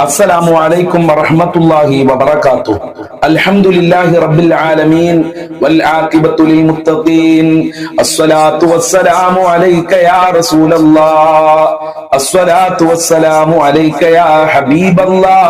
السلام عليكم ورحمة الله وبركاته. الحمد لله رب العالمين والعاقبة للمتقين. الصلاة والسلام عليك يا رسول الله. الصلاة والسلام عليك يا حبيب الله.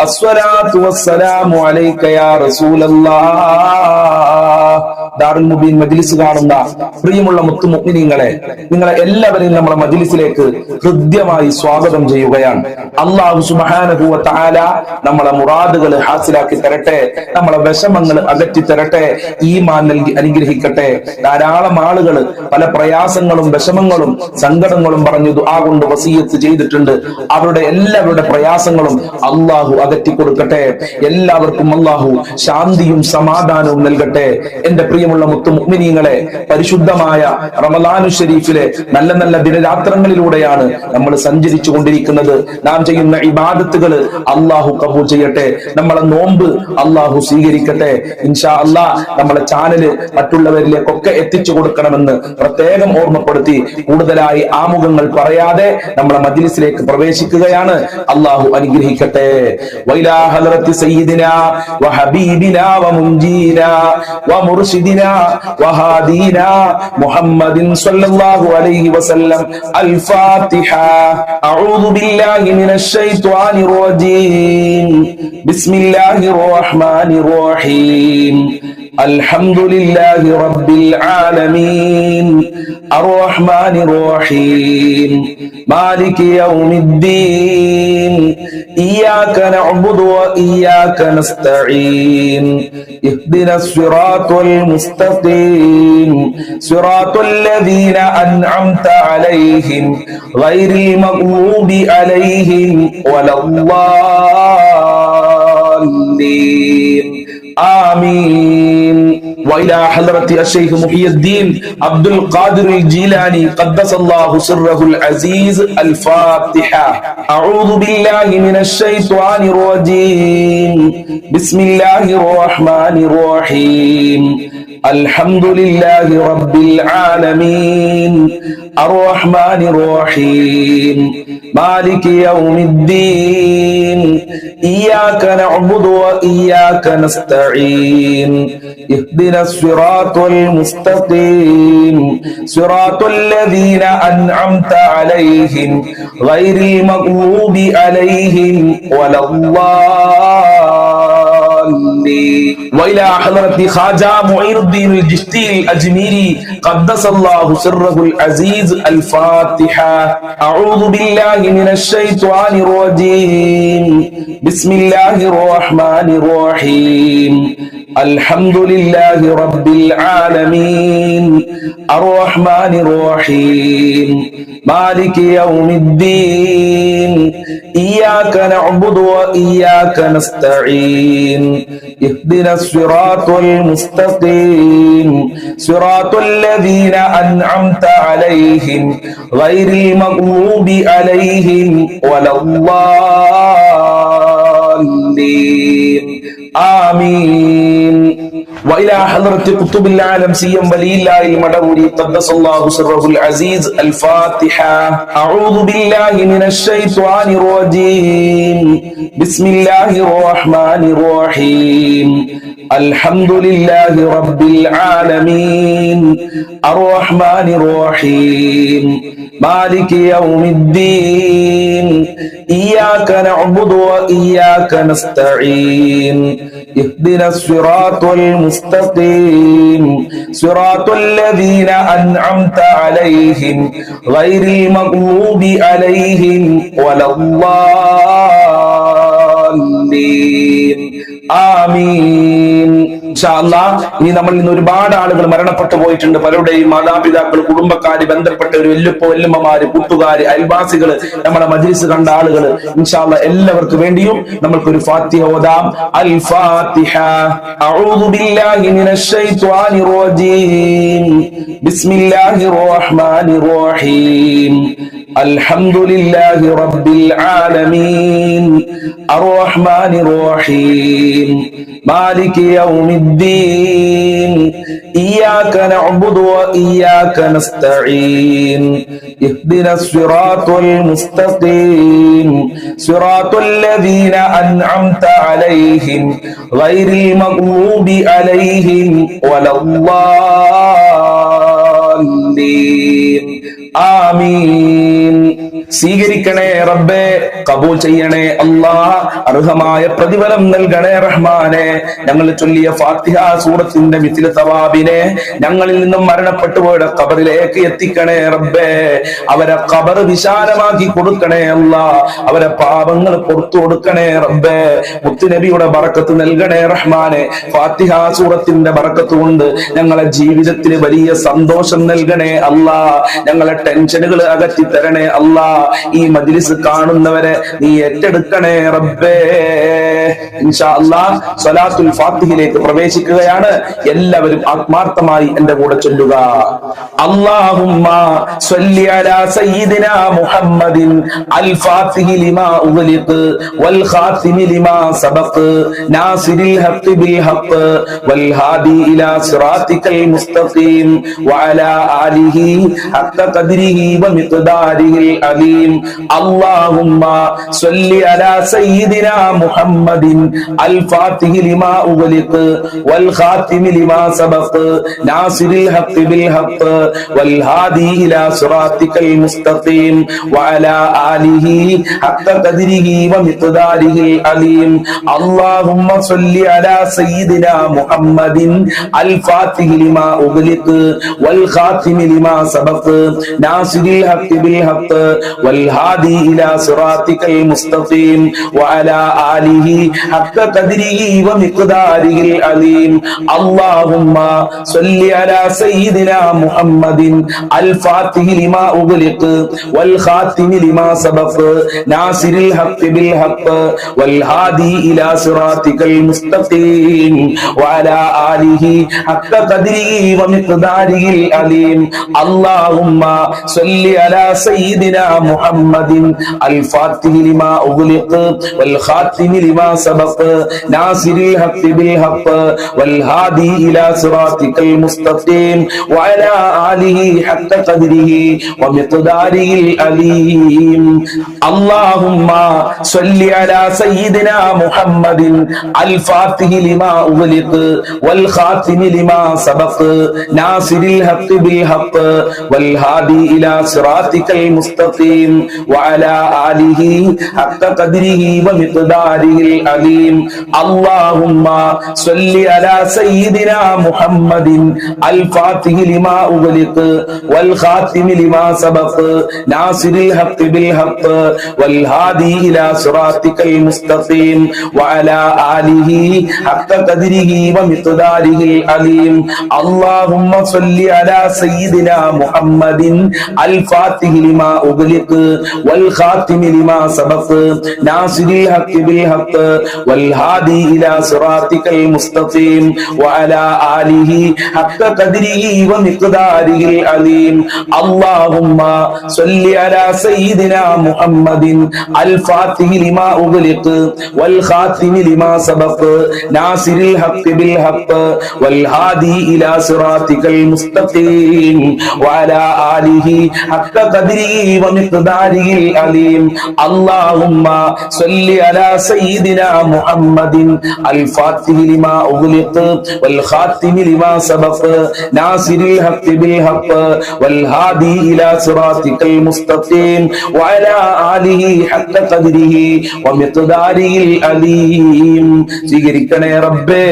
الصلاة والسلام عليك يا رسول الله. ദാറുൽ മുബീൻ മജ്ലിസ് കാണുന്ന പ്രിയമുള്ള മുത്തുമുഅ്മിനീങ്ങളെ, നിങ്ങളെ എല്ലാവരെയും നമ്മുടെ മജ്ലിസിലേക്ക് ഹൃദ്യമായി സ്വാഗതം ചെയ്യുകയാണ്. അല്ലാഹു സുബ്ഹാനഹു വ തആല നമ്മളെ മുറാദുകൾ ഹാസിലാക്കി തരട്ടെ, നമ്മളെ വിഷമങ്ങൾ അകറ്റി തരട്ടെ, ഈമാൻ നൽകി അനുഗ്രഹിക്കട്ടെ. ധാരാളം ആളുകൾ പല പ്രയാസങ്ങളും വിഷമങ്ങളും സങ്കടങ്ങളും പറഞ്ഞു ദുആ കൊണ്ട് വസിയത്ത് ചെയ്തിട്ടുണ്ട്. അവരുടെ എല്ലാവരുടെ പ്രയാസങ്ങളും അല്ലാഹു അകറ്റി കൊടുക്കട്ടെ. എല്ലാവർക്കും അല്ലാഹു ശാന്തിയും സമാധാനവും നൽകട്ടെ. എന്റെ പ്രിയമുള്ള മുത്തുമുഅ്മിനീങ്ങളെ, പരിശുദ്ധമായ റമളാനു ശരീഫിലെ നല്ല നല്ല ദിനരാത്രങ്ങളിലൂടെയാണ് നമ്മൾ സഞ്ചരിച്ചു കൊണ്ടിരിക്കുന്നത്. നാം ചെയ്യുന്ന ഇബാദത്തുകൾ അല്ലാഹു കബൂൽ ചെയ്യട്ടെ. നമ്മളെ നോമ്പ് അല്ലാഹു സ്വീകരിക്കട്ടെ. ഇൻഷാ അല്ലാഹ് നമ്മളെ ചാനല് മറ്റുള്ളവരിലേക്കൊക്കെ എത്തിച്ചു കൊടുക്കണമെന്ന് പ്രത്യേകം ഓർമ്മപ്പെടുത്തി കൂടുതലായി ആമുഖങ്ങൾ പറയാതെ നമ്മളെ മജ്ലിസിലേക്ക് പ്രവേശിക്കുകയാണ്. അല്ലാഹു അനുഗ്രഹിക്കട്ടെ. വൈലാ ഹളറത്തി സയ്യിദിനാ വഹബീബിനാ വമുൻജീനാ വമുർശിദിനാ വഹാദീനാ മുഹമ്മദിൻ സ്വല്ലല്ലാഹു അലൈഹി വസല്ലം. അൽ ഫാത്തിഹ. അഊദു ബില്ലാഹി മിനശ് ശൈത്വാനിർ റജീം. ബിസ്മില്ലാഹിർ റഹ്മാനിർ റഹീം. അൽഹംദുലില്ലാഹി റബ്ബിൽ ആലമീൻ. അർറഹ്മാനിർ റഹീം. മാലികി യൗമിദ്ദീൻ. ഇയ്യാക നഅ്ബുദു വ ഇയ്യാക നസ്തഈൻ. ഇഹ്ദിനസ് സിറാത്തൽ മുസ്തഖീം. സിറാത്തൽ ലദീന അൻഅംത അലൈഹിം ഗൈറിൽ മഗ്ദൂബി അലൈഹിം വലദ്ദാല്ലീൻ. آمين. وإلى حضرة الشيخ محي الدين عبد القادر الجيلاني قدس الله سره العزيز. الفاتحة. أعوذ بالله من الشيطان الرجيم. بسم الله الرحمن الرحيم. الحمد لله رب العالمين. الرحمن الرحيم. مالك يوم الدين. إياك نعبد وإياك نستعين. اهدنا الصراط المستقيم. صراط الذين أنعمت عليهم غير المغضوب عليهم ولا الضالين. وإلى حضرة خواجة معين الدين الجشتي الأجميري قدس الله سره العزيز. الفاتحة. أعوذ بالله من الشيطان الرجيم. بسم الله الرحمن الرحيم. الحمد لله رب العالمين. الرحمن الرحيم. مالك يوم الدين. إياك نعبد وإياك نستعين. اهدنا الصراط المستقيم. صراط الذين أنعمت عليهم غير المغضوب عليهم ولا الضالين. آمين. وإلى حضرة قطب العالم سيم ولي الله المدوري قدس الله سره العزيز. الفاتحة. أعوذ بالله من الشيطان الرجيم. بسم الله الرحمن الرحيم. الحمد لله رب العالمين. الرحمن الرحيم. مالك يوم الدين. إياك نعبد وإياك نستعين. اهدنا الصراط المستقيم. صراط الذين أنعمت عليهم غير المغضوب عليهم ولا الضالين. ആമീൻ. ഇൻഷാ അല്ലാഹ് ഇനി നമ്മളിൽ നിന്ന് ഒരുപാട് ആളുകൾ മരണപ്പെട്ടു പോയിട്ടുണ്ട്. പലരുടെയും മാതാപിതാക്കൾ, കുടുംബക്കാര്, ബന്ധപ്പെട്ടവര്, വല്ലുപ്പ വല്ലുമ്മമാര്, കൂട്ടുകാര്, അയൽവാസികള്, നമ്മുടെ മജ്ലിസ് കണ്ട ആളുകൾ, ഇൻഷാ അല്ലാഹ് എല്ലാവർക്കും വേണ്ടിയും നമ്മൾക്കൊരു ഫാത്തിഹ ഓതാം. അൽ ഫാത്തിഹ. അഊദു ബില്ലാഹി മിനശ് ശൈത്വാനിർ റജീം. ബിസ്മില്ലാഹിർ റഹ്മാനിർ റഹീം. അൽഹംദുലില്ലാഹി റബ്ബിൽ ആലമീൻ. അർറഹ്മാനിർ റഹീം. മാലികി യൗമിദ്ദീൻ. الدين إياك نعبد وإياك نستعين اهدنا الصراط المستقيم صراط الذين أنعمت عليهم غير المغضوب عليهم ولا الضالين ആമീൻ. സ്വീകരിക്കണേ റബ്ബേ, കബൂൽ ചെയ്യണേ അല്ലാഹ്, അർഹമായ പ്രതിഫലം നൽകണേ റഹ്മാനെ. ഞങ്ങൾ ചൊല്ലിയ ഫാത്തിഹ സൂറത്തിന്റെ മിഥില തവാബിനെ ഞങ്ങളിൽ നിന്നും മരണപ്പെട്ടു പോയ ഖബറിലേക്ക് എത്തിക്കണേ റബ്ബേ. അവരെ ഖബർ വിശാലമാക്കി കൊടുക്കണേ അല്ലാഹ്, അവരെ പാപങ്ങൾ പുറത്തു കൊടുക്കണേ റബ്ബേ. മുത്തുനബിയുടെ ബറക്കത്ത് നൽകണേ റഹ്മാനെ. ഫാത്തിഹ സൂറത്തിന്റെ ബറക്കത്ത് കൊണ്ട് ഞങ്ങളെ ജീവിതത്തിൽ വലിയ സന്തോഷം നൽകണേ അല്ലാഹ്. ഞങ്ങളെ ടെൻഷനുകൾ അകറ്റി തരണേ അല്ലാഹ്. ഈ മജ്ലിസ് കാണുന്നവരെ നീ ഏറ്റെടുക്കണേ റബ്ബേ. ഇൻഷാ അല്ലാഹ് സ്വലാത്തുൽ ഫാത്തിഹയിലേക്ക് പ്രവേശിക്കുകയാണ്. എല്ലാവരും ആത്മാർത്ഥമായി എന്റെ കൂടെ ചൊല്ലുക. അല്ലാഹുമ്മ സ്വല്ലി അലാ സയ്യിദിനാ മുഹമ്മദിൻ അൽ ഫാത്തിഹി ലിമാ ഉഗ്ലിഖ് വൽ ഖാതിമി ലിമാ സബഖ് നാസിരിൽ ഹഖ് ബിൽ ഹഖ് വൽ ഹാദി ഇലാ സിറാത്തിക്കൽ മുസ്തഖീം വഅലാ ആലിഹി ഹഖ് ഖദ്രിഹി വമിഖ്ദാരിഹിൽ അലീം. അല്ലാഹുമ്മ സ്വല്ലി അലാ സയ്യിദിനാ മുഹമ്മദിൻ അൽ ഫാത്തിഹി ലിമാ ഉഗ്ലിഖ് വൽ ഖാതിമി ലിമാ സബഖ് നാസിരിൽ ഹഖ് ബിൽ ഹഖ് വൽ ഹാദി ഇലാ സിറാത്തിക്കൽ മുസ്തഖീം വഅലാ ആലിഹി ഹഖ് ഖദ്രിഹി വമിഖ്ദാരിഹിൽ അലീം. അല്ലാഹുമ്മ സ്വല്ലി അലാ സയ്യിദിനാ മുഹമ്മദിൻ അൽ ഫാത്തിഹി ലിമാ ഉഗ്ലിഖ് വൽ ഖാതിമി ലിമാ സബഖ് നാസിരിൽ ഹഖ് ബിൽ ഹഖ് വൽ ഹാദി ഇലാ സിറാത്തിക്കൽ മുസ്തഖീം വഅലാ ആലിഹി ഹഖ് ഖദ്രിഹി വമിഖ്ദാരിഹിൽ അലീം. അല്ലാഹുമ്മ സ്വല്ലി അലാ സയ്യിദിനാ മുഹമ്മദിൻ അൽ ഫാത്തിഹി ലിമാ ഉഗ്ലിഖ് വൽ ഖാതിമി ലിമാ സബഖ് നാസിരിൽ ഹഖ് ബിൽ ഹഖ് വൽ ഹാദി ഇലാ സിറാത്തിക്കൽ മുസ്തഖീം വഅലാ ആലിഹി ഹഖ് ഖദ്രിഹി വമിഖ്ദാരിഹിൽ അലീം. അല്ലാഹുമ്മ സ്വല്ലി അലാ സയ്യിദിനാ മുഹമ്മദിൻ അൽ ഫാത്തിഹി ലിമാ ഉഗ്ലിഖ് വൽ ഖാതിമി ലിമാ സബഖ് നാസിരിൽ ഹഖ് ബിൽ ഹഖ് വൽ ഹാദി ഇലാ സിറാത്തിക്കൽ മുസ്തഖീം വഅലാ ആലിഹി ഹഖ് ഖദ്രിഹി വമിഖ്ദാരിഹിൽ അലീം. അല്ലാഹുമ്മ സ്വല്ലി അലാ സയ്യിദിനാ മുഹമ്മദിൻ അൽ ഫാത്തിഹി ലിമാ ഉഗ്ലിഖ് വൽ ഖാതിമി ലിമാ സബഖ് നാസിരിൽ ഹഖ് ബിൽ ഹഖ് വൽ ഹാദി ഇലാ സിറാത്തിക്കൽ മുസ്തഖീം വഅലാ ആലിഹി ഹഖ് ഖദ്രിഹി വമിഖ്ദാരിഹിൽ അലീം. അല്ലാഹുമ്മ സ്വല്ലി അലാ സയ്യിദിനാ മുഹമ്മദിൻ അൽ ഫാത്തിഹി ലിമാ ഉഗ്ലിഖ് വൽ ഖാതിമി ലിമാ സബഖ് നാസിരിൽ ഹഖ് ബിൽ ഹഖ് വൽ ഹാദി ഇലാ സിറാത്തിക്കൽ മുസ്തഖീം വഅലാ ആലിഹി ഹഖ് ഖദ്രിഹി വമിഖ്ദാരിഹിൽ അലീം. അല്ലാഹുമ്മ സ്വല്ലി അലാ സയ്യിദിനാ മുഹമ്മദിൻ അൽ ഫാത്തിഹി ലിമാ ഉഗ്ലിഖ് വൽ ഖാതിമി ലിമാ സബഖ് നാസിരിൽ ഹഖ് ബിൽ ഹഖ് വൽ ഹാദി ഇലാ സിറാത്തിക്കൽ മുസ്തഖീം വഅലാ ആലിഹി ഹഖ് ഖദ്രിഹി വമിഖ്ദാരിഹിൽ അലീം. അല്ലാഹുമ്മ സ്വല്ലി അലാ സയ്യിദിനാ മുഹമ്മദിൻ അൽ ഫാത്തിഹി ലിമാ ഉഗ്ലിഖ് വൽ ഖാതിമി ലിമാ സബഖ് നാസിരിൽ ഹഖ് ബിൽ ഹഖ് വൽ ഹാദി ഇലാ സിറാത്തിക്കൽ മുസ്തഖീം വഅലാ ആലിഹി ഹഖ് ഖദ്രിഹി വമിഖ്ദാരിഹിൽ അലീം. അല്ലാഹുമ്മ സ്വല്ലി അലാ സയ്യിദിനാ മുഹമ്മദിൻ അൽ ഫാത്തിഹി ലിമാ ഉഗ്ലിഖ് വൽ ഖാതിമി ലിമാ സബഖ് നാസിരിൽ ഹഖ് ബിൽ ഹഖ് വൽ ഹാദി ഇലാ സിറാത്തിക്കൽ മുസ്തഖീം വഅലാ ആലിഹി ഹഖ് ഖദ്രിഹി വമിഖ്ദാരിഹിൽ അലീം. സ്വീകരിക്കണേ റബ്ബേ,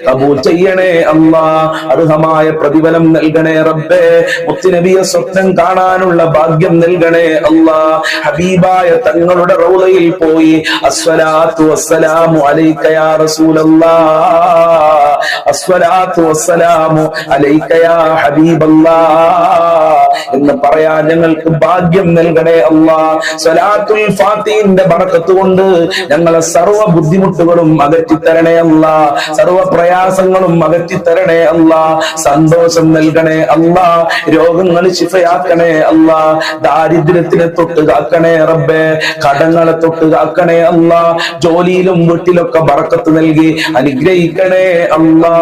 കബൂൽ ചെയ്യണേ അല്ലാഹ്, അർഹമായ പ്രതിഫലം നൽകണേ റബ്ബേ. മുത്തുനബിയെ സ്വപ്നം കാണാനുള്ള ഭാഗ്യം നൽകണേ അല്ലാഹ്. ഹബീബായ തങ്ങളുടെ റൗളയിൽ പോയി അസ്സലാത്തു വസ്സലാമു അലൈക യാ റസൂലല്ലാഹ്, അസ്സലാത്തു വസ്സലാമു അലൈക യാ ഹബീബല്ലാഹ് എന്ന് പറയാൻ ഞങ്ങൾക്ക് ഭാഗ്യം നൽകണേ അല്ലാഹ്. സ്വലാത്തുൽ ഫാത്തിഹിന്റെ ബറക്കത്ത് കൊണ്ട് ഞങ്ങളെ സർവ്വ ബുദ്ധിമുട്ടുകളും അകറ്റിത്തരണേ അല്ലാഹ്, സർവ്വ പ്രയാസങ്ങളും അകറ്റിത്തരണേ അല്ലാഹ്. സന്തോഷം നൽകണേ അല്ലാഹ്, രോഗങ്ങൾ ശിഫ ശിഫയാക്കണേ അല്ലാ. ദാരിദ്ര്യത്തിനെ തൊട്ട് കാക്കണേ റബ്ബേ, കടങ്ങളെ തൊട്ട് കാക്കണേ അല്ലാ. ജോലിയിലും വീട്ടിലൊക്കെ ബറക്കത്ത് നൽകി അനുഗ്രഹിക്കണേ അല്ലാ.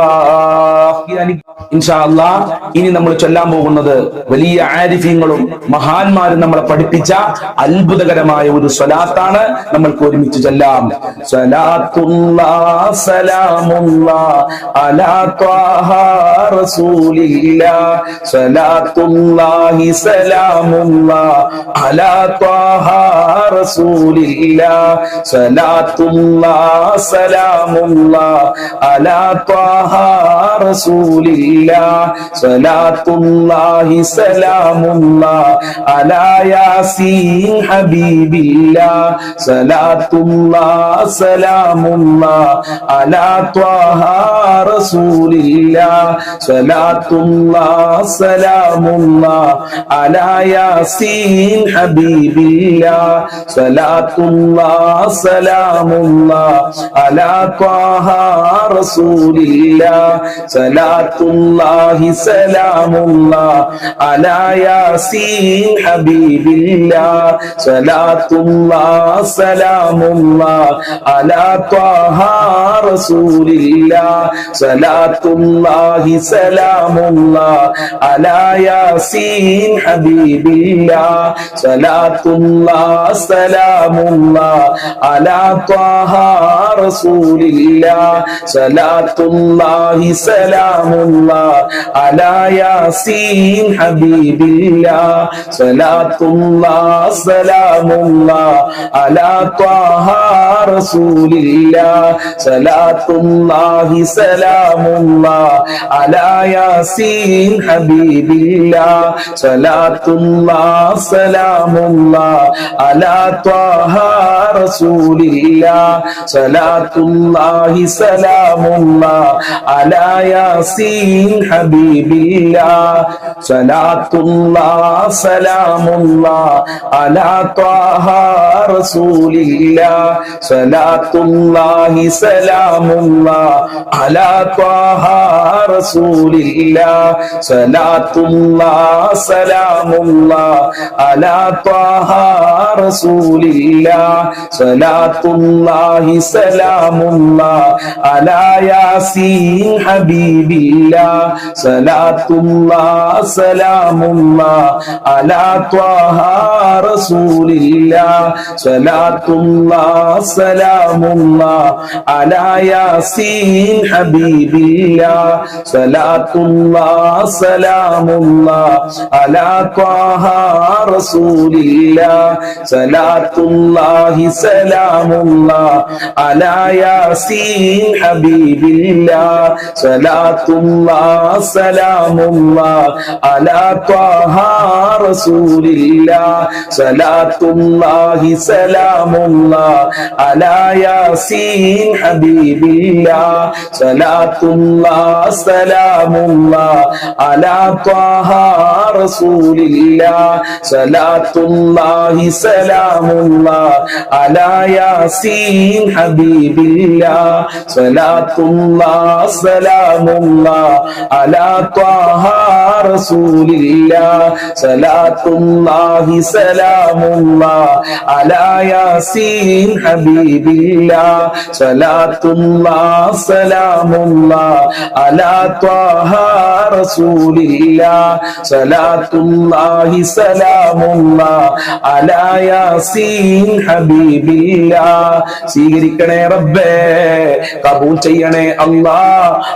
ഇൻഷാ അല്ലാ ഇനി നമ്മൾ ചൊല്ലാൻ പോകുന്നത് വലിയ ആരിഫീങ്ങളും മഹാന്മാരും നമ്മളെ പഠിപ്പിച്ച അത്ഭുതകരമായ ഒരു സ്വലാത്താണ്. നമ്മൾക്ക് ഒരുമിച്ച് ചൊല്ലാം. സ്വലാത്തുല്ലാഹ് സലാമുല്ലാഹ് അലാ ത്വാഹ റസൂലില്ലാഹ്. സ്വലാത്തുല്ലാഹി സലാമുല്ലാഹ് അലാ ത്വാഹ റസൂലില്ലാഹ്. സ്വലാത്തുല്ലാഹ് സലാമുല്ലാഹ് അലാ ത്വാഹ റസൂലില്ലാഹ്. സ്വലാത്തുല്ലാഹി സലാമുല്ലാഹ് അലാ യാസീൻ ഹബീബില്ലാഹ്. സ്വലാത്തുല്ലാഹ് സലാമുല്ലാഹ് അലാ ത്വാഹ റസൂലില്ലാഹ്. സ്വലാത്തുല്ലാഹ് സലാമുല്ലാഹ് അലാ യാസീൻ ഹബീബില്ലാഹ്. സ്വലാത്തുല്ലാഹ് സലാമുല്ലാഹ് അലാ ത്വാഹ റസൂലില്ലാഹ്. സ്വലാത്തുല്ലാഹി സലാമുല്ലാഹ് അലാ യാസീൻ ഹബീബില്ലാഹ്. സ്വലാത്തുല്ലാഹ് സലാമുല്ലാഹ് അലാ ത്വാഹ റസൂലില്ലാഹ്. സ്വലാത്തുല്ലാഹി സലാമുല്ലാഹ് അലാ യാസീൻ ഹബീബില്ലാഹ്. സ്വലാത്തുല്ലാഹ് സലാമുല്ലാഹ് അലാ ത്വാഹ റസൂലില്ലാഹ്. സ്വലാത്തുല്ലാഹി സലാമുല്ലാഹ് അലാ യാസീൻ ഹബീബില്ലാഹ്. സ്വലാത്തുല്ലാഹ് സലാമുല്ലാഹ് അലാ ത്വാഹ റസൂലില്ലാഹ്. സ്വലാത്തുല്ലാഹി സലാമുല്ലാഹ് അലാ യാസീൻ ഹബീബില്ലാഹ്. സ്വലാത്തുല്ലാഹ് സലാമുല്ലാഹ് അലാ ത്വാഹ റസൂലില്ലാഹ്. സ്വലാത്തുല്ലാഹി സലാമുല്ലാഹ് അലാ യാസീൻ ഹബീബില്ലാഹ്. സ്വലാത്തുല്ലാഹ് സലാമുല്ലാഹ് അലാ ത്വാഹ റസൂലില്ലാഹ്. സ്വലാത്തുല്ലാഹി സലാമുല്ലാഹ് അലാ ത്വാഹ റസൂലില്ലാഹ്. സ്വലാത്തുല്ലാഹ് സലാമുല്ലാഹ് അലാ ത്വാഹ റസൂലില്ലാഹ്. സ്വലാത്തുല്ലാഹി സലാമുല്ലാഹ് അലാ യാസീൻ ഹബീബില്ലാഹ്. സ്വലാത്തുല്ലാഹ് സലാമുല്ലാഹ് അലാ ത്വാഹ റസൂലില്ലാഹ്. സ്വലാത്തുല്ലാഹ് സലാമുല്ലാഹ് അലാ യാസീൻ ഹബീബില്ലാഹ്. സ്വലാത്തുല്ലാഹ് സലാമുല്ലാഹ് അലാ ത്വാഹ റസൂലില്ലാഹ്. സ്വലാത്തുല്ലാഹി സലാമുല്ലാഹ് അലാ യാസീൻ ഹബീബില്ലാഹ്. സ്വലാത്തുല്ലാഹ് സലാമുല്ലാഹ് അലാ ത്വാഹ റസൂലില്ലാഹ്. സ്വലാത്തുല്ലാഹി സലാമുല്ലാഹ് അലാ യാസീൻ ഹബീബില്ലാഹ്. സ്വലാത്തുല്ലാഹ് സലാമുല്ലാഹ് അലാ ത്വാഹ റസൂലില്ലാഹ്. സ്വലാത്തുല്ലാഹി സലാമുല്ലാഹ് അലാ യാസീൻ ഹബീബില്ലാഹ്. സ്വലാത്തുല്ലാഹ് സലാമുല്ലാഹ് അലാ ത്വാഹ റസൂലില്ലാഹ്. സ്വലാത്തുല്ലാഹി സലാമുല്ലാഹ് അലാ യാസീൻ ഹബീബില്ലാഹ്. സ്വലാത്തുല്ലാഹ് സലാമുല്ലാഹ് അലാ ത്വാഹ റസൂലില്ലാഹ്. സ്വലാത്തുല്ലാഹി സലാമുല്ലാഹ് അലാ യാസീൻ ഹബീബില്ലാഹ്. സ്വീകരിക്കണേ റബ്ബേ, കബൂൽ ചെയ്യണേ അല്ലാ,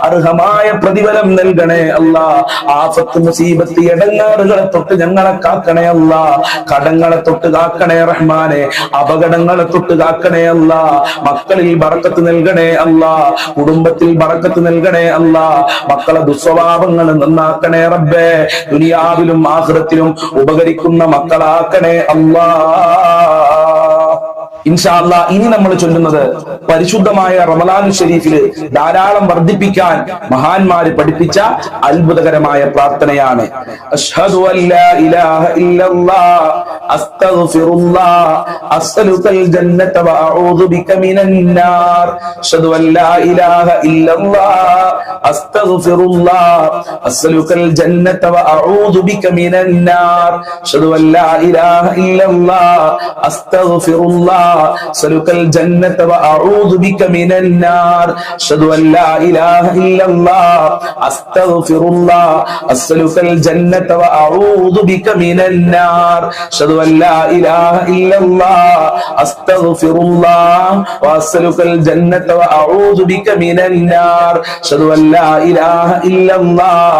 അർഹമായ പ്രതിഫലം നൽകണേ അല്ലാ. ആഫത്ത് മുസീബത്ത് ഇടങ്ങാറുകളെ തൊട്ട് ഞങ്ങളെ കാക്കണേ അല്ലാ. കടങ്ങളെ തൊട്ട് കാക്കണേ റഹ്മാനെ, അപകടങ്ങളെ തൊട്ട് കാക്കണേ അല്ലാ. മക്കളിൽ ബറക്കത്ത് നൽകണേ അല്ലാ, കുടുംബത്തിൽ ബറക്കത്ത് നൽകണേ അല്ലാ. മക്കളെ ദുസ്വഭാവങ്ങൾ നന്നാക്കണേ റബ്ബേ, ദുനിയാവിലും ആഖിറത്തിലും ഉപകരിക്കുന്ന മക്കളാക്കണേ അല്ലാ. ഇൻഷാ അല്ലാഹ് ഇനി നമ്മൾ ചൊല്ലുന്നത് പരിശുദ്ധമായ റമളാൻ ഷരീഫിൽ ധാരാളം വർദ്ധിപ്പിക്കാൻ മഹാന്മാര് പഠിപ്പിച്ച അത്ഭുതകരമായ പ്രാർത്ഥനയാണ്. അഷ്ഹദു അല്ലാ ഇലാഹ ഇല്ലല്ലാഹ് അസ്തഗ്ഫിറുല്ലാഹ് അസ്അലുകൽ ജന്നത വഅഊദു ബിക മിനന്നാർ. അഷ്ഹദു അല്ലാ ഇലാഹ ഇല്ലല്ലാഹ് അസ്തഗ്ഫിറുല്ലാഹ് അസ്അലുകൽ ജന്നത വഅഊദു ബിക മിനന്നാർ. അഷ്ഹദു അല്ലാ ഇലാഹ ഇല്ലല്ലാഹ് അസ്തഗ്ഫിറുല്ലാഹ് أسألك الجنة وأعوذ بك من النار. أشهد أن لا إله إلا الله أستغفر الله أسألك الجنة وأعوذ بك من النار. أشهد أن لا إله إلا الله أستغفر الله وأسألك الجنة وأعوذ بك من النار. أشهد أن لا إله إلا الله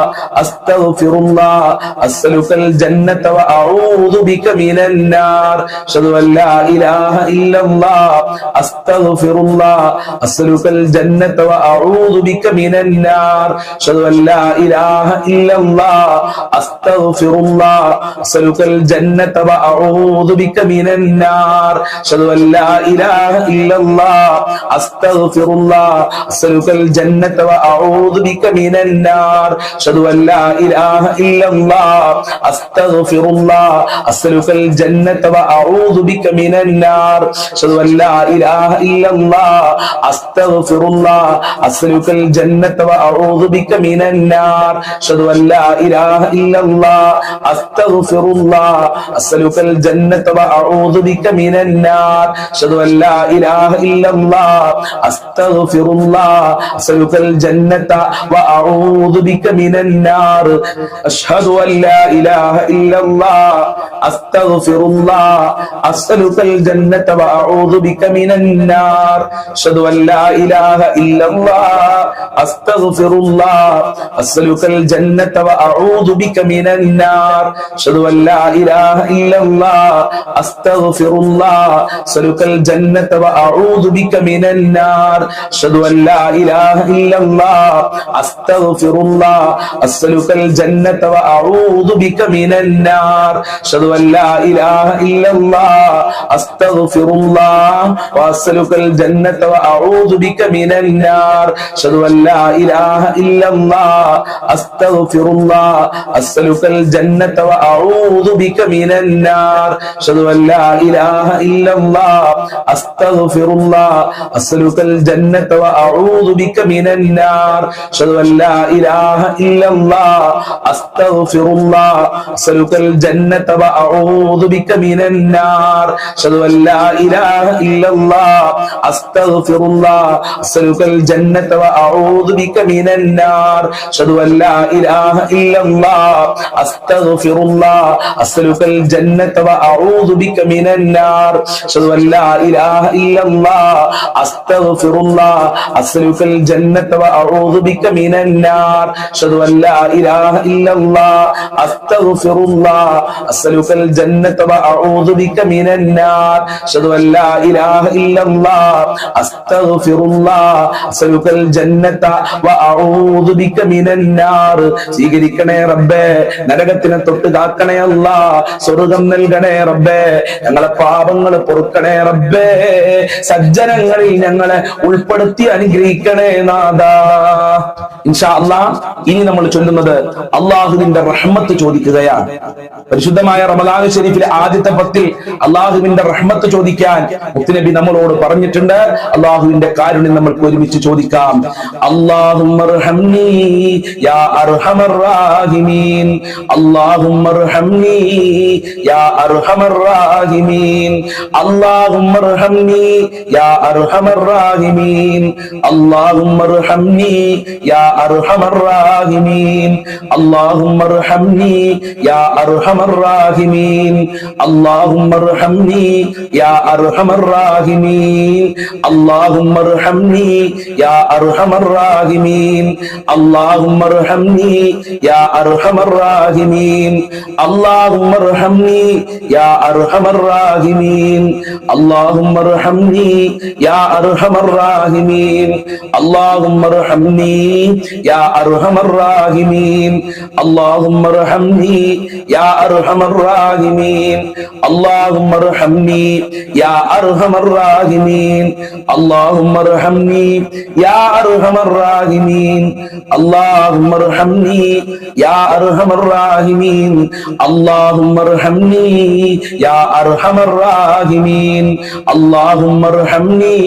أستغفر الله أسألك الجنة وأعوذ بك من النار. أشهد أن لا إله إلا الله أستغفر الله أسألك الجنة وأعوذ بك من النار. أشهد أن لا إله إلا الله أستغفر الله أسألك الجنة وأعوذ بك من النار. أشهد أن لا إله إلا الله أستغفر الله أسألك الجنة وأعوذ بك من النار. أشهد أن لا إله إلا الله أستغفر الله أسألك الجنة وأعوذ بك من النار. أشهد أن لا إله إلا الله أستغفر الله أسألك الجنة وأعوذ بك من النار. أشهد أن لا إله إلا الله أستغفر الله أسألك الجنة وأعوذ بك من النار. أشهد أن لا إله إلا الله أستغفر الله أسألك الجنة وأعوذ بك من النار. أشهد أن لا إله إلا الله أستغفر الله أسألك الجنة وأعوذ بك من النار. أشهد أن لا إله إلا الله أستغفر الله أسألك الجنة وأعوذ بك من النار. أشهد أن لا إله إلا الله أستغفر الله أسألك الجنة وأعوذ بك من النار. أشهد أن لا إله إلا الله أستغفر الله أسألك الجنة وأعوذ بك من النار. أشهد أن لا إله إلا الله أستغفر الله وأسألك الجنة وأعوذ بك من النار. أشهد أن لا إله إلا الله أستغفر الله أسألك الجنة وأعوذ بك من النار. أشهد أن لا إله إلا الله أستغفر الله أسألك الجنة وأعوذ بك من النار. أشهد أن لا إله إلا الله أستغفر الله أسألك الجنة وأعوذ بك من النار. أشهد أن لا إله إلا الله أستغفر الله أسألك الجنة وأعوذ بك من النار. أشهد أن لا إله إلا الله أستغفر الله أسألك الجنة وأعوذ بك من النار. أشهد أن لا إله إلا الله أستغفر الله أسألك الجنة وأعوذ بك من النار. أشهد أن لا إله إلا الله أستغفر الله أسألك الجنة وأعوذ بك من النار. أشهد أن لا إله إلا الله أستغفر الله أسألك الجنة وأعوذ بك من النار. സ്വീകരിക്കണേ റബ്ബേ, നരകത്തിനെ തൊട്ട് കാക്കണേ അല്ലാ, സ്വർഗ്ഗം നൽകണേ റബ്ബേ, ഞങ്ങളെ പാപങ്ങൾ പൊറുക്കണേ റബ്ബേ, സജ്ജനങ്ങളിൽ ഞങ്ങളെ ഉൾപ്പെടുത്തി അനുഗ്രഹിക്കണേ നാഥാ. ഇൻഷാ അല്ലാഹ് ഇനി നമ്മൾ ചൊല്ലുന്നത് അള്ളാഹുവിന്റെ റഹ്മത്ത് ചോദിക്കുകയാണ്. പരിശുദ്ധമായ റമളാൻ ശരീഫിലെ ആദ്യത്തെ പത്തിൽ അള്ളാഹുവിന്റെ റഹ്മത്ത് ചോദിക്കാൻ മുത്തുനബി നമ്മളോട് പറഞ്ഞിട്ടുണ്ട്. അള്ളാഹുവിന്റെ കാരുണ്യം നമ്മൾക്ക് ഒരുമിച്ച് ചോദിക്കാം. അല്ലാഹുമ്മർഹംനി യാ അർഹമർ റാഹിമീൻ, അല്ലാഹുമ്മർഹംനി യാ അർഹമർ റാഹിമീൻ, അല്ലാഹുമ്മർഹംനി യാ അർഹമർ റാഹിമീൻ, അല്ലാഹുമ്മർഹംനി യാ അർഹമർ റാഹിമീൻ, അല്ലാഹുമ്മർഹംനി യാ അർഹമർ റാഹിമീൻ, അല്ലാഹുമ്മർഹംനി യാ അർഹമർ റാഹിമീൻ, അല്ലാഹുമ്മർഹംനി യാ അർഹമർ റാഹിമീൻ, അല്ലാഹുമ്മർഹംനി യാ അർഹമർ റാഹിമീൻ, അല്ലാഹുമ്മർഹംനി യാ അർഹമർ റാഹിമീൻ, അല്ലാഹുമ്മർഹംനി യാ അർഹമർ റാഹിമീൻ, അല്ലാഹുമ്മർഹംനി യാ അർഹമർ റാഹിമീൻ, അല്ലാഹുമ്മർഹംനി യാ അർഹമർ റാഹിമീൻ, അല്ലാഹുമ്മർഹംനി يا أرحم الراحمين اللهم ارحمني يا أرحم الراحمين اللهم ارحمني يا أرحم الراحمين اللهم ارحمني يا أرحم الراحمين اللهم ارحمني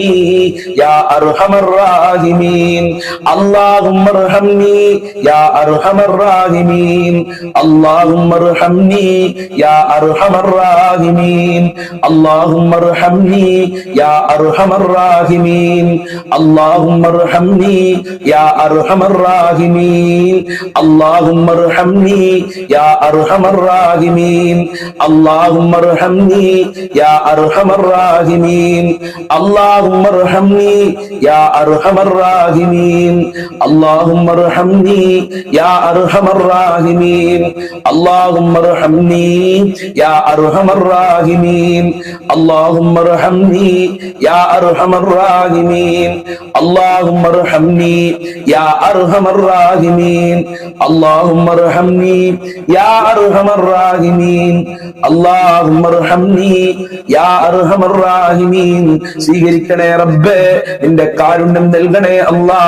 يا أرحم الراحمين اللهم ارحمني يا أرحم الراحمين اللهم ارحمني يا أرحم الراحمين اللهم ارحمني يا أرحم الراحمين اللهم ارحمني يا أرحم الراحمين اللهم ارحمني يا أرحم الراحمين اللهم ارحمني يا أرحم الراحمين اللهم ارحمني يا أرحم الراحمين اللهم ارحمني يا أرحم الراحمين اللهم ارحمني يا أرحم الراحمين اللهم ارحمني يا أرحم الراحمين اللهم ارحمني يا أرحم الراحمين اللهم ارحمني يا أرحم الراحمين اللهم ارحمني يا أرحم الراحمين സ്വീകരിക്കണേ റബ്ബേ നിന്റെ കാരുണ്യം നൽകണേ അല്ലാ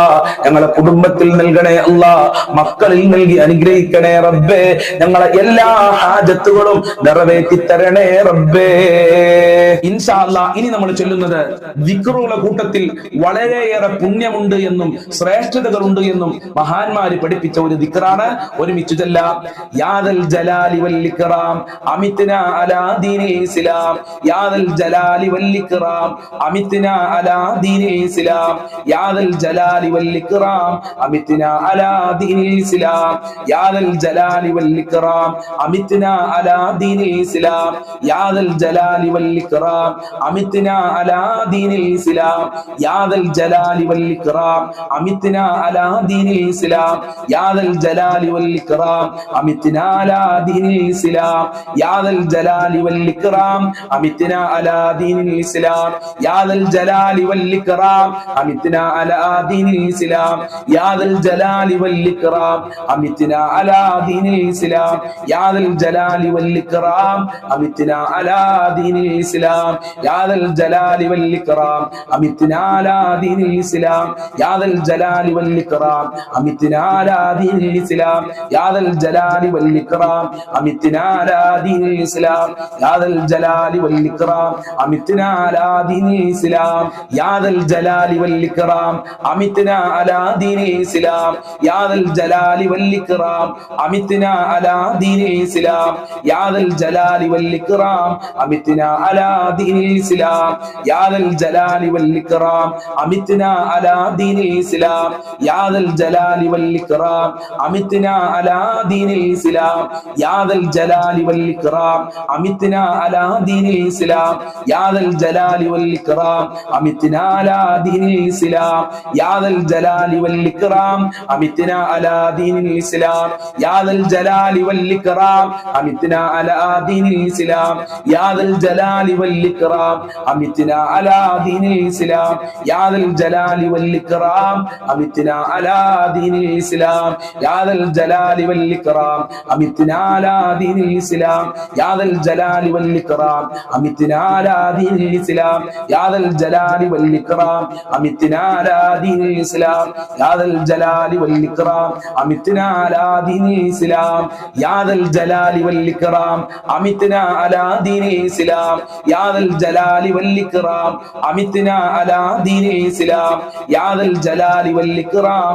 ഞങ്ങളെ കുടുംബത്തിൽ നൽകണേ അല്ലാ മക്കളിൽ നൽകി അനുഗ്രഹിക്കണേ റബ്ബേ ഞങ്ങളെ എല്ലാ ഹാജത്തുകളും നിറവേറ്റി തരണേ റബ്ബേ ഇൻഷാ അല്ലാഹ് ഇനി നമ്മൾ ചൊല്ലുന്നത് ദിക്റുകളുടെ കൂട്ടത്തിൽ വളരെയേറെ പുണ്യമുണ്ട് എന്നും ശ്രേഷ്ഠതകളുണ്ട് എന്നും മഹാന്മാര് പഠിപ്പിച്ച ഒരു ദിക്റാണ് ഒരുമിച്ച് ചൊല്ലാം യാദൽ ജലാലി വൽ ഇക്റാം അമിത്ന അലാ ദീനിൽ ഇസ്ലാം യാദൽ ജലാലി വൽ ഇക്റാം അമിത്ന അലാ ദീനിൽ ഇസ്ലാം യാദൽ ജലാലി വൽ ഇക്റാം അമിത്ന അലാ ദീനിൽ ഇസ്ലാം യാദൽ ജലാലി വൽ ഇക്റാം അമിത്ന അലാ ദീനിൽ ഇസ്ലാം യാദൽ ജലാലി വൽ ഇക്റാം അമിത്ന അലാ ദീനിൽ ഇസ്ലാം യാദൽ ജലാലി വൽ ഇക്റാം അമിത്ന അലാ ദീനിൽ ഇസ്ലാം യാദൽ ജലാലി വൽ ഇക്റാം അമിത്ന അലാ ദീനിൽ ഇസ്ലാം യാദൽ ജലാലി വൽ ഇക്റാം അമിത്ന അലാ ദീനിൽ ഇസ്ലാം യാദൽ ജലാലി വൽ ഇക്റാം അമിത്ന അലാ ദീനിൽ ഇസ്ലാം യാദൽ ജലാലി വൽ ഇക്റാം അമിത്ന അലാ ദീനിൽ ഇസ്ലാം യാദൽ ജലാലി വൽ ഇക്റാം അമിത്ന അലാ ദീനിൽ ഇസ്ലാം യാദൽ ജലാലി വൽ ഇക്റാം അമിത്ന അലാ ദീനിൽ ഇസ്ലാം യാദൽ ജലാലി വൽ ഇക്റാം അമിത്ന അലാ ദീനിൽ ഇസ്ലാം യാദൽ ജലാലി വൽ ഇക്റാം അമിത്ന അലാ ദീനിൽ ഇസ്ലാം യാദൽ ജലാലി വൽ ഇക്റാം അമിത്ന അലാ ദീനിൽ ഇസ്ലാം യാദൽ ജലാലി വൽ ഇക്റാം അമിത്ന അലാ ദീനിൽ ഇസ്ലാം യാദൽ ജലാലി വൽ ഇക്റാം അമിത്ന അലാ ദീനിൽ ഇസ്ലാം യാദൽ ജലാലി വൽ ഇക്റാം അമിത്ന അലാ ദീനിൽ ഇസ്ലാം യാദൽ ജലാലി വൽ ഇക്റാം അമിത്ന അലാ ദീനിൽ ഇസ്ലാം യാദൽ ജലാലി വൽ ഇക്റാം അമിത്ന അലാ ദീനിൽ ഇസ്ലാം യാദൽ ജലാലി വൽ ഇക്റാം അമിത്ന അലാ ദീനിൽ ഇസ്ലാം യാദൽ ജലാലി വൽ ഇക്റാം അമിത്ന അലാ ദീനിൽ ഇസ്ലാം യാദൽ ജലാലി വൽ ഇക്റാം അമിത്ന അലാ ദീനിൽ ഇസ്ലാം യാദൽ ജലാലി വൽ ഇക്റാം അമിത്ന അലാ ദീനിൽ ഇസ്ലാം യാദൽ ജലാലി വൽ ഇക്റാം അമിത്ന അലാ ദീനിൽ ഇസ്ലാം യാദൽ ജലാലി വൽ ഇക്റാം അമിത്ന അലാ ദീനിൽ ഇസ്ലാം യാദൽ ജലാലി വൽ ഇക്റാം അമിത്ന അലാ ദീനിൽ ഇസ്ലാം യാദൽ ജലാലി വൽ ഇക്റാം അമിത്ന അലാ ദീനിൽ ഇസ്ലാം യാദൽ ജലാലി വൽ ഇക്റാം അമിത്ന അലാ ദീനിൽ ഇസ്ലാം യാദൽ ജലാലി വൽ ഇക്റാം അമിത്ന അലാ ദീനിൽ ഇസ്ലാം യാദൽ ജലാലി വൽ ഇക്റാം അമിത്ന അലാ ദീനിൽ ഇസ്ലാം യാദൽ ജലാലി വൽ ഇക്റാം അമിത്ന അലാ ദീനിൽ ഇസ്ലാം യാദൽ ജലാലി വൽ ഇക്റാം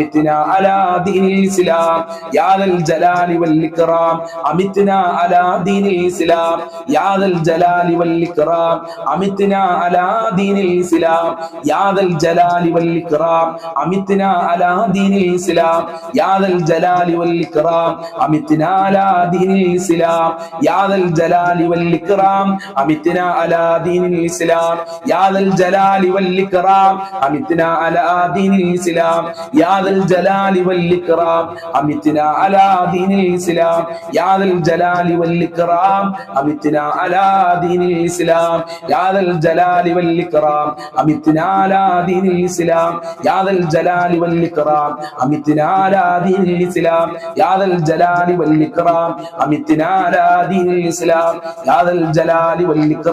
അമിത്ന അലാ ദീനിൽ ഇസ്ലാം യാദൽ ജലാലി വൽ ഇക്റാം അമിത്ന അലാ ദീനിൽ ഇസ്ലാം യാദൽ ജലാലി വൽ ഇക്റാം അമിത്ന അലാ ദീനിൽ ഇസ്ലാം യാദൽ ജലാലി വൽ ഇക്റാം അമിത്ന അലാ ദീനിൽ ഇസ്ലാം യാദൽ ജലാലി വൽ ഇക്റാം അമിത്ന അലാ ദീനിൽ ഇസ്ലാം യാദൽ ജലാലി വൽ ഇക്റാം അമിത്ന അലാ ദീനിൽ ഇസ്ലാം യാദൽ ജലാലി വൽ ഇക്റാം അമിത്ന അലാ ദീനിൽ ഇസ്ലാം യാദൽ ജലാലി വൽ ഇക്റാം അമിത്ന അലാ ദീനിൽ ഇസ്ലാം യാദൽ ജലാലി വൽ ഇക്റാം അമിത്ന അലാ ദീനിൽ ഇസ്ലാം യാദൽ ജലാലി വൽ ഇക്റാം അമിത്ന അലാ ദീനിൽ ഇസ്ലാം യാദൽ ജലാലി വൽ ഇക്റാം അമിത്ന അലാ ദീനിൽ ഇസ്ലാം യാദൽ ജലാലി വൽ ഇക്റാം അമിത്ന അലാ ദീനിൽ ഇസ്ലാം യാദൽ ജലാലി വൽ ഇക്റാം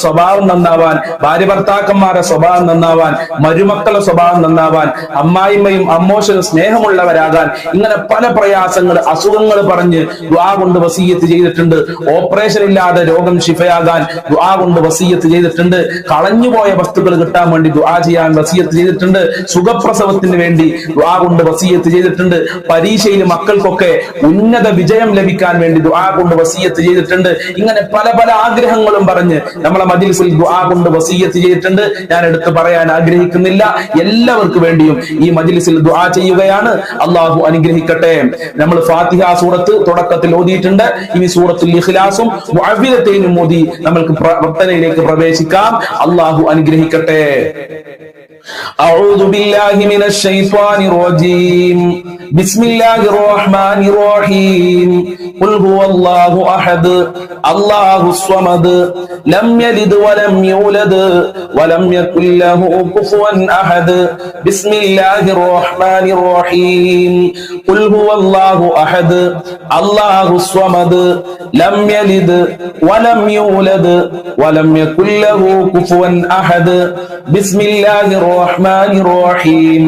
സ്വഭാവം നന്നാവാൻ, ഭാര്യ ഭർത്താക്കന്മാരുടെ സ്വഭാവം നന്നാവാൻ, മരുമക്കളുടെ സ്വഭാവം നന്നാവാൻ, അമ്മായിമ്മയും അമ്മോശനും സ്നേഹമുള്ളവരാകാൻ, ഇങ്ങനെ പല പ്രയാസങ്ങൾ അസുഖങ്ങൾ പറഞ്ഞ് ദുആ കൊണ്ട് വസിയ്യത്ത് ചെയ്തിട്ടുണ്ട്. ഓപ്പറേഷൻ ഇല്ലാതെ രോഗം ശിഫയാകാൻ ദുആ കൊണ്ട് വസിയ്യത്ത് ചെയ്തിട്ടുണ്ട്. കളഞ്ഞുപോയ വസ്തുക്കൾ കിട്ടാൻ വേണ്ടി ദുആ ചെയ്യാൻ വസിയ്യത്ത് ചെയ്തിട്ടുണ്ട്. സുഖപ്രസവത്തിന് വേണ്ടി ദുആ കൊണ്ട് വസിയ്യത്ത് ചെയ്തിട്ടുണ്ട്. പരീക്ഷയിൽ മക്കൾക്കൊക്കെ ഉന്നത വിജയം ലഭിക്കാൻ വേണ്ടി ദുആ കൊണ്ട് വസിയ്യത്ത് ചെയ്തിട്ടുണ്ട്. ഇങ്ങനെ പല പല ആഗ്രഹങ്ങളും പറഞ്ഞ് നമ്മളെ മജ്‌ലിസിൽ ദുആ കൊണ്ട് വസിയ്യത്ത് ചെയ്തിട്ടുണ്ട്. ഞാൻ എടുത്തു പറയാൻ ആഗ്രഹിക്കുന്നില്ല. എല്ലാവർക്കും വേണ്ടിയും ഈ മജ്‌ലിസിൽ ദുആ ചെയ്യുകയാണ്. അള്ളാഹു അനുഗ്രഹിക്കട്ടെ. നമ്മൾ ഫാത്തിഹ സൂറത്ത് തുടക്കത്തിൽ ഓതിയിട്ടുണ്ട്. ഇനി സൂറത്തുൽ ഇഖ്ലാസും മുഅവ്വിദതൈനും ഓതി നമ്മൾക്ക് പ്രാർത്ഥനയിലേക്ക് പ്രവേശിക്കാം. അള്ളാഹു അനുഗ്രഹിക്കട്ടെ. أعوذ بالله من الشيطان الرجيم. بسم الله الرحمن الرحيم. قل هو الله أحد الله الصمد لم يلد ولم يولد ولم يكن له كفوا أحد. بسم الله الرحمن الرحيم. قل هو الله أحد الله الصمد لم يلد ولم يولد ولم يكن له كفوا أحد. بسم الله الرحمن الرحيم.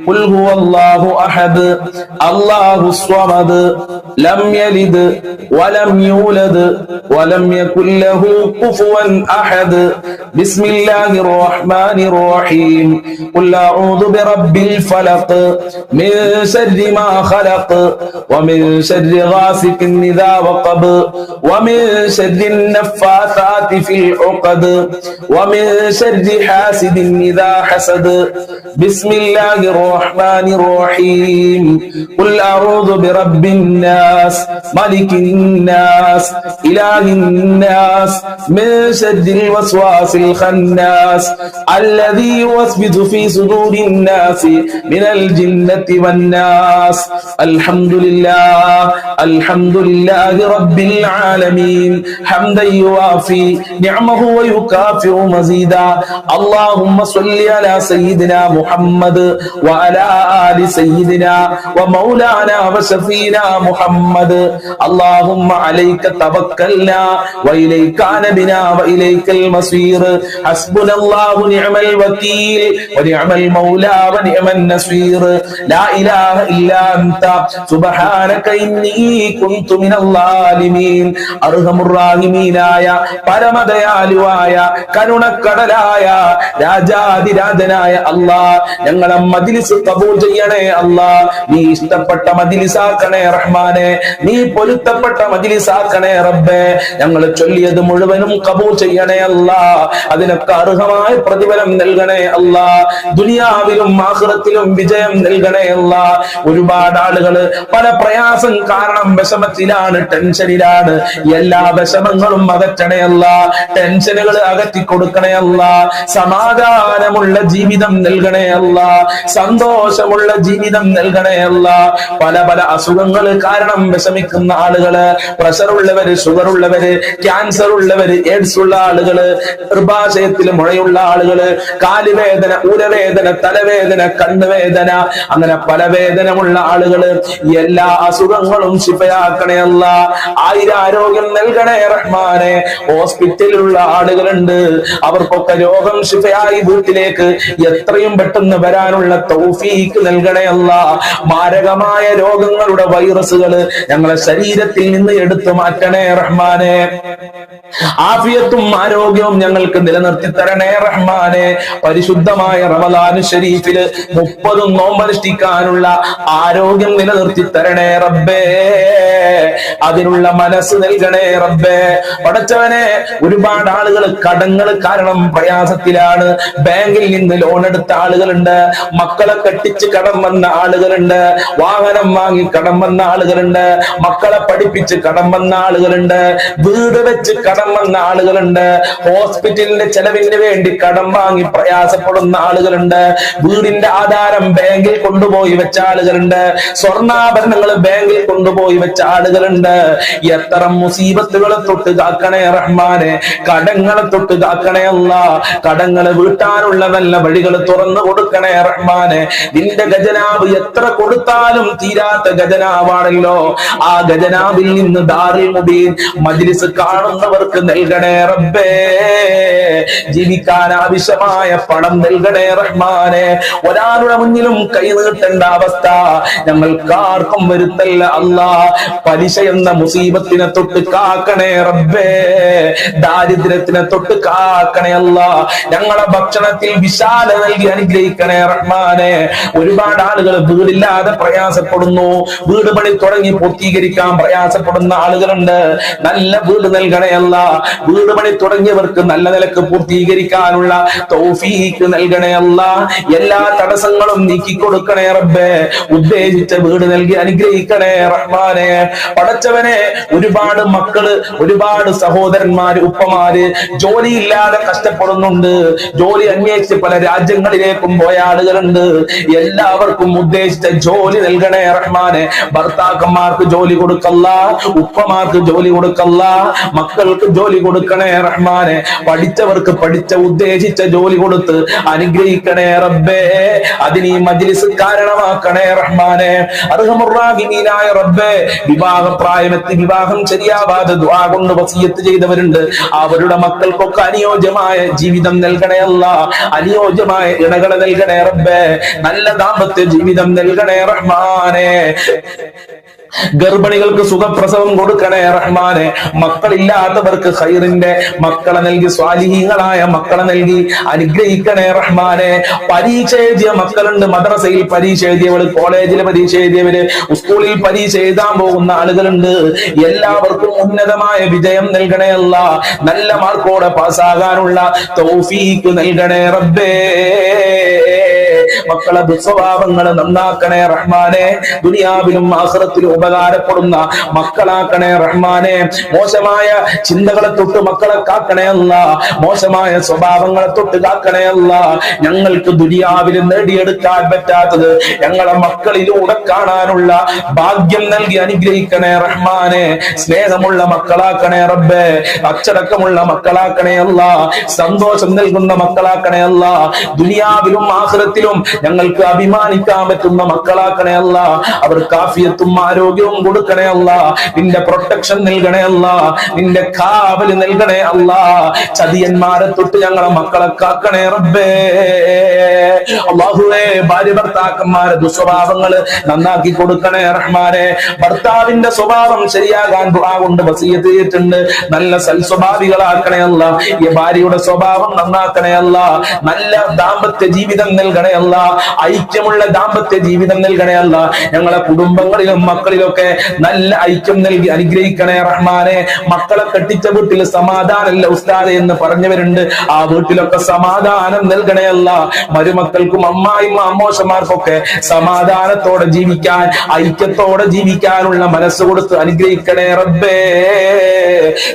قل هو الله أحد الله الصمد لم يلد ولم يولد ولم يكن له كفوا أحد. بسم الله الرحمن الرحيم. قل أعوذ برب الفلق من شر ما خلق ومن شر غاسق إذا وقب ومن شر النفاثات في العقد ومن شر حاسد إذا حسد. بسم الله الرحمن الرحيم. قل أعوذ برب الناس ملك الناس إله الناس من شر الوسواس الخناس الذي يوسوس في صدور الناس من الجنة والناس. الحمد لله رب العالمين حمدا يوافي نعمه ويكافئ مزيدا. اللهم صل على سيدنا محمد وعلى آل سيدنا ومولانا وشفينا محمد. اللهم عليك توكلنا وإليك أنبنا وإليك المصير. حسبنا الله نعم الوكيل ونعم المولى ونعم النصير. لا إله إلا أنت سبحانك إني كنت من الظالمين. അർഹമുർ റഹീമീനായ പരമദയാലുവായ കരുണക്കടലായ രാജാതിരാജനായ അല്ലാഹ്, ഞങ്ങളെ മജ്‌ലിസ് ഖബൂൽ ചെയ്യണേ അല്ലാഹ്. നീ ഇഷ്ടപ്പെട്ട മജ്‌ലിസാക്കണേ റഹ്മാനെ. നീ പൊരുത്തപ്പെട്ട മജ്‌ലിസാക്കണേ റബ്ബേ. ഞങ്ങൾ ചൊല്ലിയത് മുഴുവനും ഖബൂൽ ചെയ്യണേ അല്ലാഹ്. അതിനൊക്കെ അർഹമായ പ്രതിഫലം നൽകണേ അല്ലാഹ്. ദുനിയാവിലും ആഖിറത്തിലും വിജയം നൽകണേ അല്ലാഹ്. ഒരുപാട് ആളുകൾ പല പ്രയാസം കാരണം വിഷമത്തിലാണ്, ടെൻഷനിലാണ്. എല്ലാ വിഷമങ്ങളും അകറ്റണേ അല്ലാഹ്. ടെൻഷനുകൾ അകറ്റി കൊടുക്കണേ അല്ലാഹ്. സമാധാനമുള്ള ജീവിതം നൽകണേ അല്ലാഹ്. സന്തോഷമുള്ള ജീവിതം നൽകണേ അല്ലാഹ്. പല പല അസുഖങ്ങൾ കാരണം വിഷമിക്കുന്ന ആളുകള്, പ്രഷർ ഉള്ളവര്, ഷുഗർ ഉള്ളവര്, ക്യാൻസർ ഉള്ളവര്, എയ്ഡ്സ് ഉള്ള ആളുകള്, ഗർഭാശയത്തിൽ മുഴയുള്ള ആളുകള്, കാലുവേദന, ഊരവേദന, തലവേദന, കണ്ണുവേദന, അങ്ങനെ പല വേദനമുള്ള ആളുകള്, എല്ലാ അസുഖങ്ങളും ശിഫയാക്കണേ അല്ലാഹ്. ആരോഗ്യം നൽകണേ റഹ്മാനെ. ഹോസ്പിറ്റലിലുള്ള ആളുകളുണ്ട്, അവർക്കൊക്കെ രോഗം ശിഫയായി വീട്ടിലേക്ക് എത്രയും പെട്ടെന്ന് വരാനുള്ള തൗഫീക്ക് നൽകണേ അല്ലാഹ്. മാരകമായ രോഗങ്ങളുടെ വൈറസുകള് ഞങ്ങളെ ശരീരത്തിൽ നിന്ന് എടുത്തു മാറ്റണേ റഹ്മാനെ. ആഫിയത്തും ആരോഗ്യവും ഞങ്ങൾക്ക് നിലനിർത്തി തരണേ റഹ്മാനെ. പരിശുദ്ധമായ റമദാൻ ശരീഫില് 30 നോമ്പനുഷ്ഠിക്കാനുള്ള ആരോഗ്യം നിലനിർത്തി തരണേ റബ്ബേ. അതിനുള്ള മനസ്സ് നൽകണേ റബ്ബേ. പടച്ചവനെ, ഒരുപാട് ആളുകൾ കടങ്ങൾ കാരണം പ്രയാസത്തിലാണ്. ബാങ്കിൽ നിന്ന് ലോൺ എടുത്ത ആളുകളുണ്ട്, മക്കളെ കെട്ടിച്ച് കടം വന്ന ആളുകളുണ്ട്, വാഹനം വാങ്ങി കടം വന്ന ആളുകളുണ്ട്, മക്കളെ പഠിപ്പിച്ച് കടം വന്ന ആളുകളുണ്ട്, വീട് വെച്ച് കടം വന്ന ആളുകളുണ്ട്, ഹോസ്പിറ്റലിന്റെ ചെലവിന് വേണ്ടി കടം വാങ്ങി പ്രയാസപ്പെടുന്ന ആളുകളുണ്ട്, വീടിന്റെ ആധാരം ബാങ്കിൽ കൊണ്ടുപോയി വെച്ച ആളുകളുണ്ട്, സ്വർണ്ണാഭരണങ്ങൾ ബാങ്കിൽ കൊണ്ടുപോയി വെച്ച ആളുകളുണ്ട്. എത്ര മുസീബത്തുകളെ തൊട്ട് കാക്കണേ റഹ്മാനെ. കടങ്ങളെ തൊട്ട് കാക്കണേ അല്ലാഹ്. കടങ്ങളെ വീട്ടാനുള്ള നല്ല വഴികൾ തുറന്നു കൊടുക്കണേ റഹ്മാനെ. നിന്റെ ഖജനാവ് എത്ര കൊടുത്താലും തീരാത്ത ഖജനാവാണല്ലോ. ആ ഖജനാവിൽ നിന്ന് ദാറുൽ മുബീൻ മജ്‌ലിസ് കാണുന്നവർക്ക് നൽകണേ റബ്ബേ. റബ്ബേ. ജീവിക്കാൻ ആവശ്യമായ പണം നൽകണേ റഹ്മാനെ. ഒരാളുടെ മുന്നിലും കൈ നീട്ടേണ്ട അവസ്ഥ ഞങ്ങൾക്കാർക്കും വരുത്തല്ല അല്ലാ. പലിശ എന്ന മുസീബത്തിനെ തൊട്ട് കാക്കണേ റബ്ബേ. ദാരിദ്ര്യത്തിനെ തൊട്ട് കാക്കണേ അല്ലാ. ഞങ്ങളെ ഭക്ഷണത്തിൽ വിശാല നൽകി അനുഗ്രഹിക്കണേ റഹ്മാനെ. ഒരുപാട് ആളുകൾ വീടില്ലാതെ പ്രയാസപ്പെടുന്നു. വീട് പണി തുടങ്ങി പൂർത്തീകരിക്കാൻ പ്രയാസപ്പെടുന്ന ആളുകളുണ്ട്. നല്ല വീട് നൽകണേ അല്ലാ. വീട് പണി തുടങ്ങിയവർക്ക് നല്ല നിലക്ക് പൂർത്തീകരിക്കാനുള്ള തൗഫീഖ് നൽകണേ അല്ലാ. എല്ലാ തടസ്സങ്ങളും നീക്കി കൊടുക്കണേ റബ്ബേ. ഉദ്ദേശിച്ച വീട് നൽകി അനുഗ്രഹിക്കണേ റഹ്മാനെ. പടച്ചവനെ, ഒരുപാട് മക്കള്, ഒരുപാട് സഹോദരന്മാര്, ഉപ്പമാര് ജോലിയില്ലാതെ കഷ്ടപ്പെടുന്നുണ്ട്. ജോലി അന്വേഷിച്ച് പല രാജ്യങ്ങളിലേക്കും പോയ ആളുകളുണ്ട്. എല്ലാവർക്കും ഉദ്ദേശിച്ച ജോലി നൽകണേ റഹ്മാനെ. ഭർത്താക്കന്മാർക്ക് ജോലി കൊടുക്കല്ല, ഉപ്പമാർക്ക് ജോലി കൊടുക്കല്ല, മക്കൾക്ക് ജോലി കൊടുക്കണേ റഹ്മാനെ. പഠിച്ചവർക്ക് പഠിച്ച ഉദ്ദേശിച്ച ജോലി കൊടുത്ത് അനുഗ്രഹിക്കണേ റബ്ബേ. അതിന് ഈ മജ്ലിസ് കാരണമാക്കണേ റഹ്മാനെ. അർഹമുർറാഹിമീനായ റബ്ബേ, വിവാഹപ്രായമെത്തി വിവാഹം ശരിയാവാതെ ദുആ കൊണ്ട് വസിയത്ത് ചെയ്തവരുണ്ട്. അവരുടെ മക്കൾക്കൊക്കെ അനുയോജ്യമായ ജീവിതം നൽകണേ അല്ലാ. അനുയോജ്യമായ ഇണകളെ നൽകണേ റബ്ബേ. നല്ല ദാമ്പത്യ ജീവിതം നൽകണേ റഹ്മാനെ. ഗർഭിണികൾക്ക് സുഖപ്രസവം കൊടുക്കണേ റഹ്മാനെ. മക്കളില്ലാത്തവർക്ക് ഖൈറിന്റെ മക്കളെ നൽകി, സ്വാലിഹീങ്ങളായ മക്കളെ നൽകി അനുഗ്രഹിക്കണേ റഹ്മാനെ. പരീക്ഷ എഴുതിയ മക്കളുണ്ട്. മദ്രസയിൽ പരീക്ഷ എഴുതിയവര്, കോളേജിൽ പരീക്ഷ എഴുതിയവര്, സ്കൂളിൽ പരീക്ഷ എഴുതാൻ പോകുന്ന ആളുകളുണ്ട്. എല്ലാവർക്കും ഉന്നതമായ വിജയം നൽകണേ അല്ലാ. നല്ല മാർക്കോടെ പാസ്സാകാനുള്ള തൗഫീഖ് നൽകണേ റബ്ബേ. മക്കളെ ദുസ്വഭാവങ്ങൾ നന്നാക്കണേ റഹ്മാനെ. ദുനിയാവിലും ആഖിറത്തിലും ഉപകാരപ്പെടുന്ന മക്കളാക്കണേ റഹ്മാനെ. മോശമായ ചിന്തകളെ തൊട്ട് മക്കളെ കാക്കണേ അല്ലാ. മോശമായ സ്വഭാവങ്ങളെ തൊട്ട് കാക്കണേ അല്ലാ. ഞങ്ങൾക്ക് ദുനിയാവിൽ നേടിയെടുക്കാൻ പറ്റാത്തത് ഞങ്ങളെ മക്കളിലൂടെ കാണാനുള്ള ഭാഗ്യം നൽകി അനുഗ്രഹിക്കണേ റഹ്മാനെ. സ്നേഹമുള്ള മക്കളാക്കണേ റബ്ബേ. അച്ചടക്കമുള്ള മക്കളാക്കണേ അല്ലാ. സന്തോഷം നൽകുന്ന മക്കളാക്കണേ അല്ലാ. ദുനിയാവിലും ആഖിറത്തിലും ഞങ്ങൾക്ക് അഭിമാനിക്കാൻ പറ്റുന്ന മക്കളാക്കണേ അല്ലാ. അവർക്ക് ആഫിയത്തും ആരോഗ്യവും കൊടുക്കണേ അല്ലാ. നിന്റെ പ്രൊട്ടക്ഷൻ നൽകണേ അല്ലാ. നിന്റെ കാവല് നൽകണേ അല്ലാ. ചതിയന്മാരെ തൊട്ട് ഞങ്ങളെ മക്കളെ കാക്കണേ റബ്ബേ. അല്ലാഹുവേ, ഭാര്യ ഭർത്താക്കന്മാരെ ദുസ്വഭാവങ്ങള് നന്നാക്കി കൊടുക്കണേ റഹ്മാനെ. ഭർത്താവിന്റെ സ്വഭാവം ശരിയാകാൻ ദുആ കൊണ്ട് വസിയത്ത് ചെയ്തിട്ടുണ്ട്. നല്ല സൽസ്വഭാവികളാക്കണേ അല്ലാ. ഈ ഭാര്യയുടെ സ്വഭാവം നന്നാക്കണേ അല്ലാ. നല്ല ദാമ്പത്യ ജീവിതം നൽകണേ അല്ലാ. ഐക്യമുള്ള ദാമ്പത്യ ജീവിതം നൽകണേ അല്ലാ. ഞങ്ങളെ കുടുംബങ്ങളിലും മക്കളിലൊക്കെ നല്ല ഐക്യം നൽകി അനുഗ്രഹിക്കണേ റഹ്മാനെ. മക്കളെ കെട്ടിച്ച വീട്ടിൽ സമാധാനമല്ല ഉസ്താദെ എന്ന് പറഞ്ഞവരുണ്ട്. ആ വീട്ടിലൊക്കെ സമാധാനം നൽകണേ അല്ലാ. മരുമക്കൾക്കും അമ്മായിമ്മ അമ്മോശന്മാർക്കൊക്കെ സമാധാനത്തോടെ ജീവിക്കാൻ, ഐക്യത്തോടെ ജീവിക്കാനുള്ള മനസ്സ് കൊടുത്ത് അനുഗ്രഹിക്കണേ റബ്ബേ.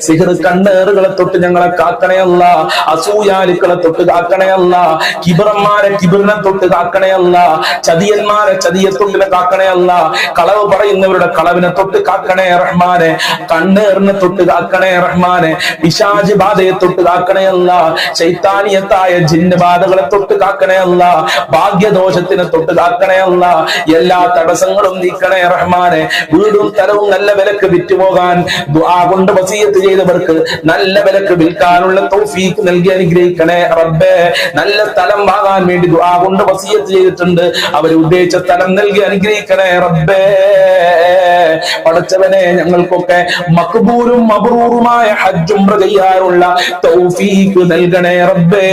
സിഹർ കണ്ണേറുകളെ തൊട്ട് ഞങ്ങളെ കാക്കണേ അല്ലാ. അസൂയാലുക്കളെ തൊട്ട് കാക്കണേ അല്ലാ. കിബറന്മാരെ കിബറിനെ തൊട്ട് കാക്കണേ അല്ലാ. ചതിയന്മാരെ ചതിയത്തൊട്ടിനെ കാക്കണേ അല്ലാ. കളവ് പറയുന്നവരുടെ കളവിനെ തൊട്ട് കാക്കണേ റഹ്മാനെ. കണ്ണേറിനെ തൊട്ട് കാക്കണേ റഹ്മാനെ. പിശാച് ബാധയെ തൊട്ട് കാക്കണേ അല്ലാ. ശൈത്താനിയത്തായ ജിന്ന് ബാധകളെ തൊട്ട് കാക്കണേ അല്ലാ. ഭാഗ്യദോഷത്തിനെ തൊട്ട് കാക്കണേ അല്ലാ. എല്ലാ തടസ്സങ്ങളും നീക്കണേ റഹ്മാനെ. വീടും സ്ഥലവും നല്ല വിലക്ക് വിറ്റുപോകാൻ ദുആ കൊണ്ട് വസിയത്ത് ചെയ്തവർക്ക് നല്ല വിലക്ക് വിൽക്കാനുള്ള തൗഫീഖ് നൽകി അനുഗ്രഹിക്കണേ റബ്ബേ. നല്ല സ്ഥലം വാങ്ങാൻ വേണ്ടി ദുആ കൊണ്ട് വസിയത്ത് ചെയ്തിട്ടുണ്ട്. അവർ ഉദ്ദേശിച്ച സ്ഥലം നൽകി അനുഗ്രഹിക്കണേ റബ്ബേ. പടച്ചവനെ, ഞങ്ങൾക്കൊക്കെ മഖ്ബൂലും മബ്റൂറുമായ ഹജ്ജ് ഉംറ ചെയ്യാനുള്ള തൗഫീഖ് നൽകണേ റബ്ബേ.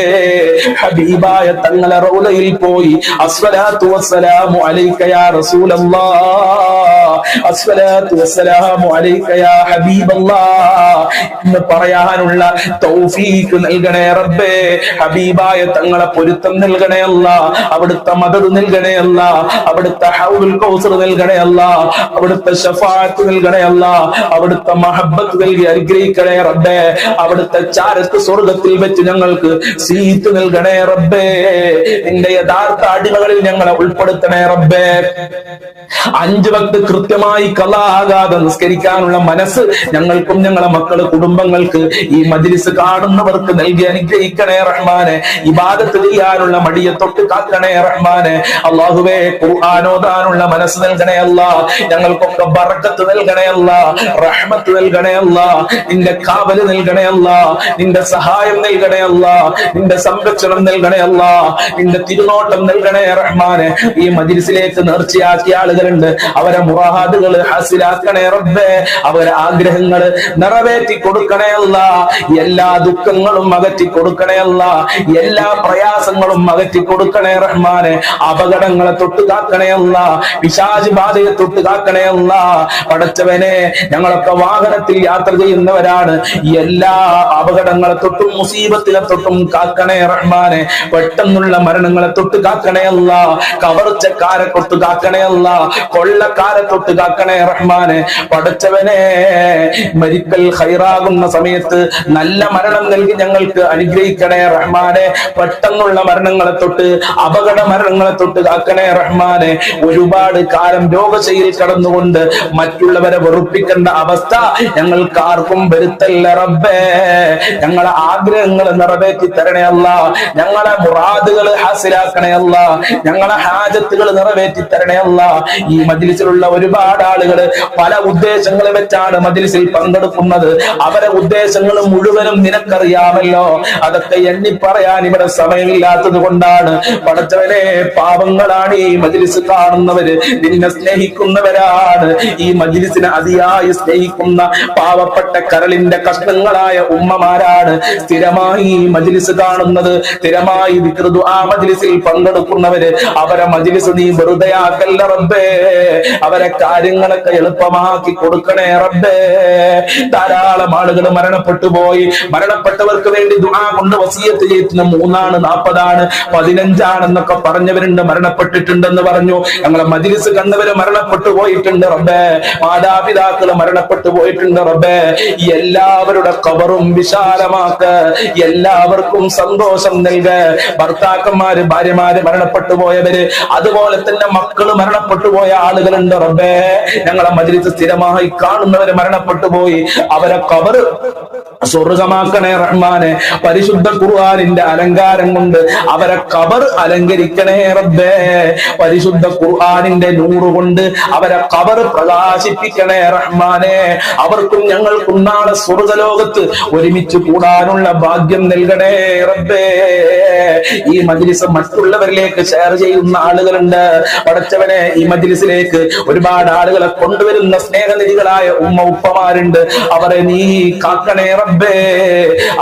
ഹബീബായ തങ്ങളെ റൗളയിൽ പോയി അസ്സലാത്തു വസ്സലാമു അലൈക യാ റസൂലല്ലാഹ്, അസ്സലാത്തു വസ്സലാമു അലൈക യാ ഹബീബല്ലാഹ് എന്ന് പറയാനുള്ള തൗഫീഖ് നൽകണേ റബ്ബേ. ഹബീബായ തങ്ങളെ പൊരുത്തം നൽകണേ അല്ലാ. അവിടുത്തെ മദദ് നൽകണേ അല്ലാ. അവിടുത്തെ ഹൗലുൽ കൗസർ നൽകണേ അല്ലാ. അവിടുത്തെ ശഫാഅത്ത് നൽകണേ അല്ലാ. അവിടുത്തെ മഹബ്ബത്ത് നൽകി അനുഗ്രഹിക്കണേ റബ്ബേ. അവിടുത്തെ ചാരത്ത് സ്വർഗ്ഗത്തിൽ വെച്ച് ഞങ്ങൾക്ക് സീറ്റ് നൽകണേ റബ്ബേ. നിന്റെ യഥാർത്ഥ അടിമകളിൽ ഞങ്ങളെ ഉൾപ്പെടുത്തണേ റബ്ബേ. 5 വക്ത് കൃത്യമായി ഖളാ ആകാതെ നിസ്കരിക്കാനുള്ള മനസ്സ് ഞങ്ങൾക്കും ഞങ്ങളെ മക്കള് കുടുംബങ്ങൾക്ക് ഈ മജ്ലിസ് കാണുന്നവർക്ക് നൽകി അനുഗ്രഹിക്കണേ റഹ്മാനെ. ഇബാദത്ത് ചെയ്യാനുള്ള മടിയെ തൊട്ട് കാക്കണേ കൊടുക്കണേ റഹ്മാനെ. അല്ലാഹുവേ ഖുർആനോദാനുള്ള മനസ്സ് നൽകണേ അല്ലാ. ഞങ്ങൾക്കൊക്കെ ബറക്കത്ത് നൽകണേ അല്ലാ, റഹ്മത്ത് നൽകണേ അല്ലാ, നിന്റെ കാവല് നൽകണേ അല്ലാ, നിന്റെ സഹായം നൽകണേ അല്ലാ, നിന്റെ സംരക്ഷണം നൽകണേ അല്ലാ, നിന്റെ തിരുനോട്ടം നൽകണേ റഹ്മാനെ. ഈ മജ്‌ലിസിലേക്ക് നേർച്ചയാക്കിയ ആളുകളുണ്ട്, അവരെ മുറാദുകൾ ഹാസിലാക്കണേ റബ്ബേ. അവരെ ആഗ്രഹങ്ങൾ നിറവേറ്റി കൊടുക്കണേ അല്ലാ. എല്ലാ ദുഃഖങ്ങളും അകറ്റി കൊടുക്കണേ അല്ലാ. എല്ലാ പ്രയാസങ്ങളും അകറ്റി കൊടുക്കണേ റഹ്മാനെ. അപകടങ്ങളെ തൊട്ട് കാക്കണേ അല്ലാ. പിശാച് ബാധയെ തൊട്ട് കാക്കണേ അല്ലാ. പടച്ചവനെ, ഞങ്ങളൊക്കെ വാഹനത്തിൽ യാത്ര ചെയ്യുന്നവരാണ്. എല്ലാ അപകടങ്ങളെ തൊട്ടും മുസീബത്തിനെ തൊട്ടും കാക്കണേ റഹ്മാനെ. പെട്ടെന്നുള്ള മരണങ്ങളെ തൊട്ട് കാക്കണേ അല്ലാ. കവർച്ചക്കാരെ തൊട്ട് കാക്കണേ അല്ലാ. കൊള്ളക്കാരെ തൊട്ട് കാക്കണേ റഹ്മാനെ. പടച്ചവനെ, മരിക്കൽ ഖൈറാകുന്ന സമയത്ത് നല്ല മരണം നൽകി ഞങ്ങൾക്ക് അനുഗ്രഹിക്കണേ റഹ്മാനെ. പെട്ടെന്നുള്ള മരണങ്ങളെ തൊട്ട്, അപകട മരണങ്ങളെ തൊട്ട് കാക്കണേ റഹ്മാനെ. ഒരുപാട് കാലം രോഗശൈലി കടന്നുകൊണ്ട് മറ്റുള്ളവരെ വെറുപ്പിക്കേണ്ട അവസ്ഥ ഞങ്ങൾക്ക് ആർക്കും വരുത്തല്ല റബ്ബേ. ഞങ്ങളെ ആഗ്രഹങ്ങൾ നിറവേറ്റി തരണേ അല്ലാ. ഞങ്ങളെ മുറാദുകൾ ഹാസിലാക്കണേ അല്ലാ. ഞങ്ങളെ ഹാജത്തുകൾ നിറവേറ്റി തരണേ അല്ലാ. ഈ മജ്‌ലിസിലുള്ള ഒരുപാട് ആളുകൾ പല ഉദ്ദേശങ്ങൾ വെച്ചാണ് മജ്‌ലിസിൽ പങ്കെടുക്കുന്നത്. അവരെ ഉദ്ദേശങ്ങൾ മുഴുവനും നിനക്കറിയാമല്ലോ. അതൊക്കെ എണ്ണി പറയാൻ ഇവിടെ സമയമില്ലാത്തത് കൊണ്ടാണ്. പടച്ചവനെ, പാവങ്ങളാണ് ഈ മജ്‌ലിസ് കാണുന്നവര്, നിന്നെ സ്നേഹിക്കുന്നവരാണ്. ഈ മജ്‌ലിസിനെ അതിയായി സ്നേഹിക്കുന്ന പാവപ്പെട്ട കരളിന്റെ കഷ്ണങ്ങളായ ഉമ്മമാരാണ് സ്ഥിരമായി മജ്‌ലിസ് കാണുന്നത്, സ്ഥിരമായി ദിക്ർ ദുആ മജ്‌ലിസിൽ പങ്കെടുക്കുന്നവര്. അവരെ മജ്‌ലിസ് നീ വെറുതെ ആക്കല്ല റബ്ബേ. അവരെ കാര്യങ്ങളൊക്കെ എളുപ്പമാക്കി കൊടുക്കണേ റബ്ബേ. ധാരാളം ആളുകൾ മരണപ്പെട്ടു പോയി. മരണപ്പെട്ടവർക്ക് വേണ്ടി ദുആ കൊണ്ട് വസിയത്ത് ചെയ്യുന്ന 3 40 15 പറഞ്ഞവരുണ്ട്, മരണപ്പെട്ടിട്ടുണ്ടെന്ന് പറഞ്ഞു. ഞങ്ങളെ മജ്‌ലിസ് കണ്ടവര് മരണപ്പെട്ടു പോയിട്ടുണ്ട് റബ്ബേ. മാതാപിതാക്കൾ മരണപ്പെട്ടു പോയിട്ടുണ്ട് റബ്ബേ. എല്ലാവരുടെ ഖബറും വിശാലമാക്ക, എല്ലാവർക്കും സന്തോഷം നൽക. ഭർത്താക്കന്മാര്, ഭാര്യമാര് മരണപ്പെട്ടു പോയവര്, അതുപോലെ തന്നെ മക്കള് മരണപ്പെട്ടു പോയ ആളുകളുണ്ട് റബ്ബേ. ഞങ്ങളെ മജ്‌ലിസ് സ്ഥിരമായി കാണുന്നവര് മരണപ്പെട്ടു പോയി. അവരെ ഖബർ സ്വർഗമാക്കണേ റഹ്മാനെ. പരിശുദ്ധ ഖുർആനിന്റെ അലങ്കാരം കൊണ്ട് അവരെ ഖബർ അലങ്കരിക്കണേ റബ്ബേ. പരിശുദ്ധ ഖുർആനിന്റെ നൂറ് കൊണ്ട് അവരെ ഖബർ പ്രകാശിപ്പിക്കണേ റഹ്മാനെ. അവർക്കും ഞങ്ങൾക്കും നാളെ സ്വർഗ്ഗലോകത്ത് ഒരുമിച്ച് കൂടാനുള്ള ഭാഗ്യം നൽകണേ റബ്ബേ. ഈ മജ്‌ലിസ് മറ്റുള്ളവരിലേക്ക് ഷെയർ ചെയ്യുന്ന ആളുകളുണ്ട്. പടച്ചവനെ, ഈ മജ്‌ലിസിലേക്ക് ഒരുപാട് ആളുകളെ കൊണ്ടുവരുന്ന സ്നേഹനിധികളായ ഉമ്മ ഉപ്പമാരുണ്ട്. അവരെ നീ കാക്കണേ റബ്ബേ.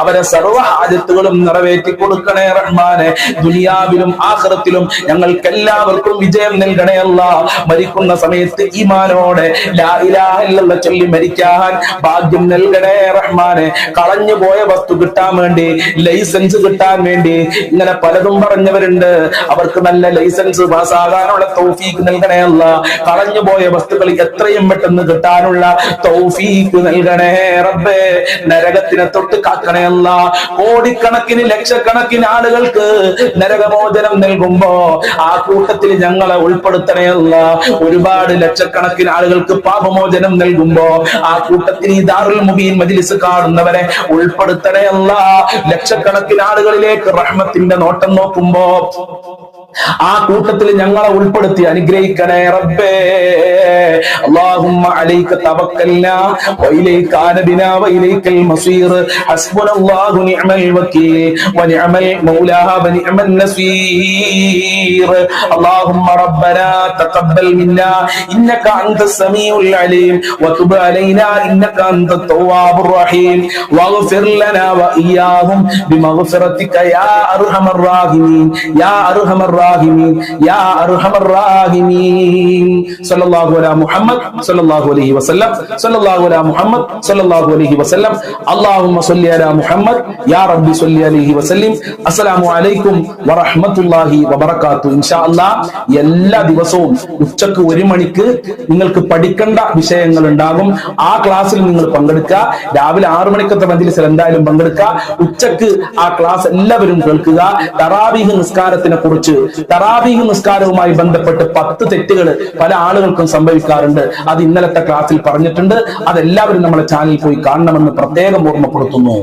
അവരെ സർവ്വ ഹാജത്തുകളും നിറവേറ്റി കൊടുക്കണേ റഹ്മാനെ. ദുനിയാവിലും ആഖിറത്തിലും ഞങ്ങൾക്ക് എല്ലാവർക്കും വിജയം നൽകണേ അല്ലാ. മരിക്കുന്ന സമയത്ത് ഈമാനോടെ ലാ ഇലാഹ ഇല്ലല്ലാഹ് ചൊല്ലി മരിക്കാൻ ഭാഗ്യം നൽകണേ റഹ്മാനെ. കളഞ്ഞു പോയ വസ്തു കിട്ടാൻ വേണ്ടി, ലൈസൻസ് കിട്ടാൻ വേണ്ടി ഇങ്ങനെ പലതും പറഞ്ഞവരുണ്ട്. അവർക്ക് നല്ല ലൈസൻസ് പാസ്സാകാനുള്ള തൗഫീഖ് നൽകണേ അല്ലാ. കളഞ്ഞു പോയ വസ്തുക്കൾ എത്രയും പെട്ടെന്ന് കിട്ടാനുള്ള തൗഫീഖ് നൽകണേ റബ്ബേ. നരകത്തിനെ തൊട്ട് കാക്കണേ അല്ലാ. കോടിക്കണക്കിന് ലക്ഷക്കണക്കിന് ആളുകൾക്ക് നരകമോചനം നൽകുമ്പോ ആ കൂട്ടത്തിൽ ഞങ്ങളെ ഉൾപ്പെടുത്തണേ അല്ലാ. ഒരുപാട് ലക്ഷക്കണക്കിന് ആളുകൾക്ക് പാപമോചനം നൽകുമ്പോ ആ കൂട്ടത്തിൽ ഈ ദാറുൽ മുബീൻ മജ്‌ലിസ് കാണുന്നവരെ ഉൾപ്പെടുത്തണേ അല്ലാ. ലക്ഷക്കണക്കിന് ആളുകളിലേക്ക് റഹ്മത്തിന്റെ നോട്ടം നോക്കുമ്പോ ആ കൂട്ടത്തിൽ ഞങ്ങളെ ഉൾപ്പെടുത്തി അനുഗ്രഹിക്കണേ റബ്ബേ. അല്ലാഹുമ്മ അലൈക തവക്കൽനാ വഇലൈക അനബിനാ വഇലൈകൽ മസീർ. ഹസ്ബുനല്ലാഹു നിഅമൽ വകീൽ വനിഅമൽ മൗലാ വനിഅമൻ നസീർ. അല്ലാഹുമ്മ റബ്ബനാ തഖബ്ബൽ മിന്നാ ഇന്നക അൻതസ് സമീഉൽ അലീം വതുബ് അലൈനാ ഇന്നക അൻതത് തവ്വാബുർ റഹീം വഗ്ഫിർ ലനാ വഇയ്യാഹും ബിമഗ്ഫിറതിക യാ അർഹമർ റഹീമീൻ യാ അർഹമർ യാ അർഹമർ റഹീമീൻ. സല്ലല്ലാഹു അലാ മുഹമ്മദ് സല്ലല്ലാഹു അലൈഹി വസല്ലം. സല്ലല്ലാഹു അലാ മുഹമ്മദ് സല്ലല്ലാഹു അലൈഹി വസല്ലം. അല്ലാഹുമ്മ സ്വല്ലി അലാ മുഹമ്മദ് യാ റബ്ബി സ്വല്ലി അലൈഹി വസല്ലം. അസ്സലാമു അലൈക്കും വറഹ്മത്തുള്ളാഹി വബറകാതുഹു. ഇൻഷാ അല്ലാഹ് എല്ലാ ദിവസവും ഉച്ചക്ക് 1 മണിക്ക് നിങ്ങൾക്ക് പഠിക്കേണ്ട വിഷയങ്ങൾ ഉണ്ടാകും. ആ ക്ലാസ്സിൽ നിങ്ങൾ പങ്കെടുക്കുക. രാവിലെ 6 മണിക്കത്തെ മജ്‌ലിസിൽ എന്തായാലും പങ്കെടുക്കുക. ഉച്ചക്ക് ആ ക്ലാസ് എല്ലാവരും കേൾക്കുക. തറാവീഹ് നിസ്കാരത്തിനെ കുറിച്ച്, തറാവീഹ് നിസ്കാരവുമായി ബന്ധപ്പെട്ട് 10 തെറ്റുകൾ പല ആളുകൾക്കും സംഭവിക്കാറുണ്ട്. അത് ഇന്നലത്തെ ക്ലാസ്സിൽ പറഞ്ഞിട്ടുണ്ട്. അതെല്ലാവരും നമ്മളെ ചാനലിൽ പോയി കാണണമെന്ന് പ്രത്യേകം ഓർമ്മപ്പെടുത്തുന്നു.